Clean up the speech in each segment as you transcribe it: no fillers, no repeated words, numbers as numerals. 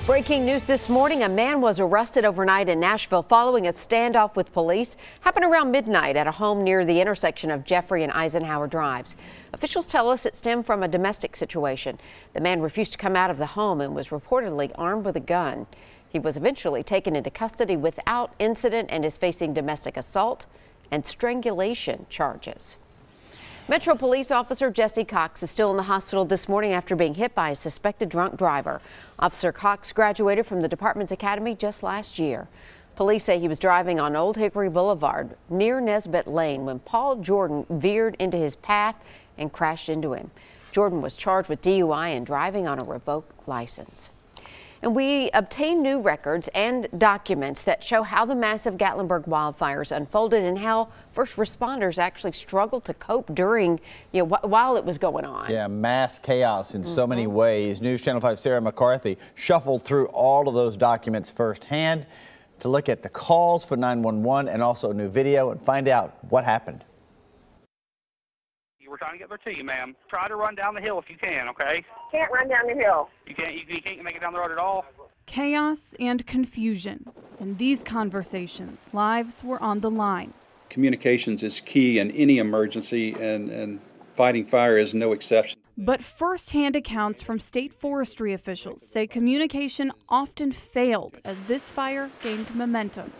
Breaking news this morning, a man was arrested overnight in Nashville following a standoff with police. Happened around midnight at a home near the intersection of Jeffrey and Eisenhower Drives. Officials tell us it stemmed from a domestic situation. The man refused to come out of the home and was reportedly armed with a gun. He was eventually taken into custody without incident and is facing domestic assault and strangulation charges. Metro Police Officer Jesse Cox is still in the hospital this morning after being hit by a suspected drunk driver. Officer Cox graduated from the department's academy just last year. Police say he was driving on Old Hickory Boulevard near Nesbitt Lane when Paul Jordan veered into his path and crashed into him. Jordan was charged with DUI and driving on a revoked license. And we obtained new records and documents that show how the massive Gatlinburg wildfires unfolded and how first responders actually struggled to cope during, while it was going on. Yeah, mass chaos in so many ways. News Channel 5's Sarah McCarthy shuffled through all of those documents firsthand to look at the calls for 911 and also new video and find out what happened. We're trying to get there to you, ma'am. Try to run down the hill if you can, okay? Can't run down the hill. You can't make it down the road at all? Chaos and confusion. In these conversations, lives were on the line. Communications is key in any emergency, and fighting fire is no exception. But first-hand accounts from state forestry officials say communication often failed as this fire gained momentum.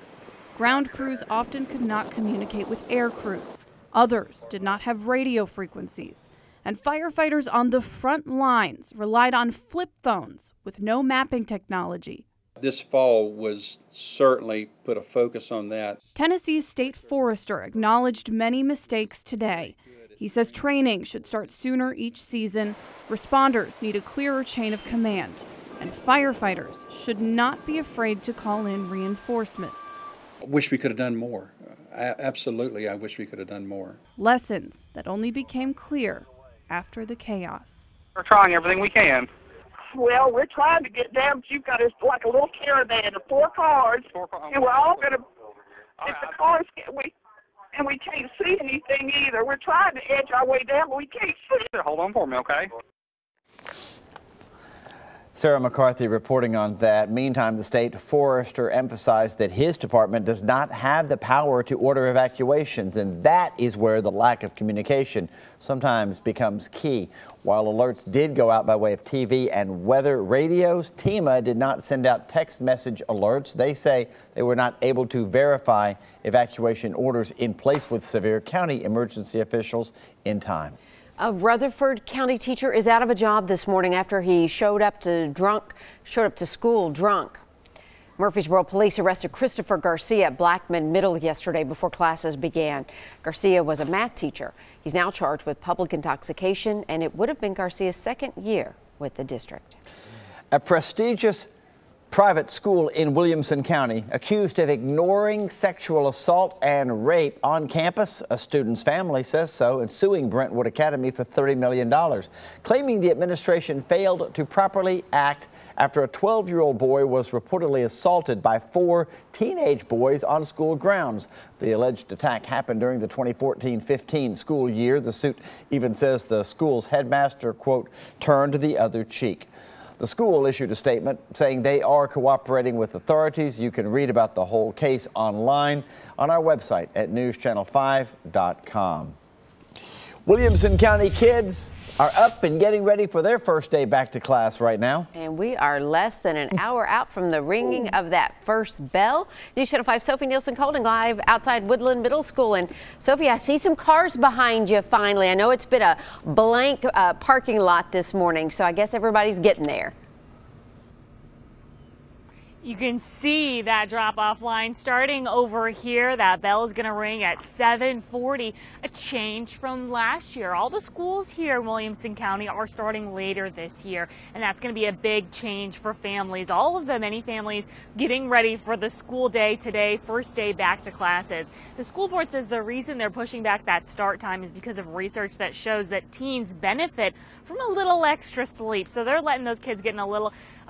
Ground crews often could not communicate with air crews. Others did not have radio frequencies, and firefighters on the front lines relied on flip phones with no mapping technology. This fall was certainly put a focus on that. Tennessee's state forester acknowledged many mistakes today. He says training should start sooner each season, responders need a clearer chain of command, and firefighters should not be afraid to call in reinforcements. I wish we could have done more. Absolutely, I wish we could have done more. Lessons that only became clear after the chaos. We're trying everything we can. Well, we're trying to get down, but you've got us like a little caravan of 4 cars, and we're all going to, if the cars, and we can't see anything either. We're trying to edge our way down, but we can't see. Hold on for me, okay? Sarah McCarthy reporting on that. Meantime, the state forester emphasized that his department does not have the power to order evacuations, and that is where the lack of communication sometimes becomes key. While alerts did go out by way of TV and weather radios, TEMA did not send out text message alerts. They say they were not able to verify evacuation orders in place with Sevier County emergency officials in time. A Rutherford County teacher is out of a job this morning after he showed up to school drunk. Murfreesboro police arrested Christopher Garcia at Blackman Middle yesterday before classes began. Garcia was a math teacher. He's now charged with public intoxication, and it would have been Garcia's second year with the district. A prestigious private school in Williamson County accused of ignoring sexual assault and rape on campus. A student's family says so and suing Brentwood Academy for $30 million, claiming the administration failed to properly act after a 12-year-old boy was reportedly assaulted by 4 teenage boys on school grounds. The alleged attack happened during the 2014-15 school year. The suit even says the school's headmaster, quote, turned the other cheek. The school issued a statement saying they are cooperating with authorities. You can read about the whole case online on our website at newschannel5.com. Williamson County kids are up and getting ready for their first day back to class right now. And we are less than an hour out from the ringing of that first bell. News Channel 5 Sophie Nielsen Colding live outside Woodland Middle School. And Sophie, I see some cars behind you finally. I know it's been a blank parking lot this morning, so I guess everybody's getting there. You can see that drop-off line starting over here. That bell is going to ring at 7:40, a change from last year. All the schools here in Williamson County are starting later this year, and that's going to be a big change for families. All of them, many families, getting ready for the school day today, first day back to classes. The school board says the reason they're pushing back that start time is because of research that shows that teens benefit from a little extra sleep. So they're letting those kids get in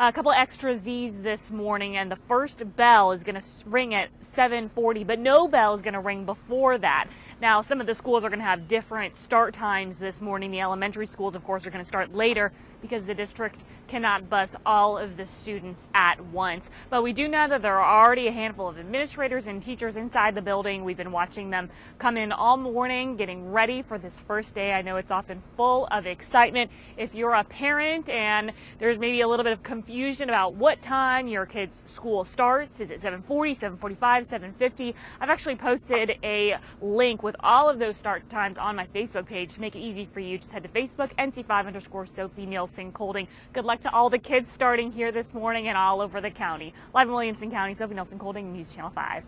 a couple extra Z's this morning, and the first bell is going to ring at 7:40, but no bell is going to ring before that. Now, some of the schools are going to have different start times this morning. The elementary schools, of course, are going to start later because the district cannot bus all of the students at once. But we do know that there are already a handful of administrators and teachers inside the building. We've been watching them come in all morning, getting ready for this first day. I know it's often full of excitement. If you're a parent and there's maybe a little bit of confusion about what time your kid's school starts, is it 7:40, 7:45, 7:50? I've actually posted a link with all of those start times on my Facebook page to make it easy for you. Just head to Facebook, NC5_Sophie Nielsen Colding. Good luck to all the kids starting here this morning and all over the county. Live in Williamson County, Sophie Nielsen Colding, News Channel 5.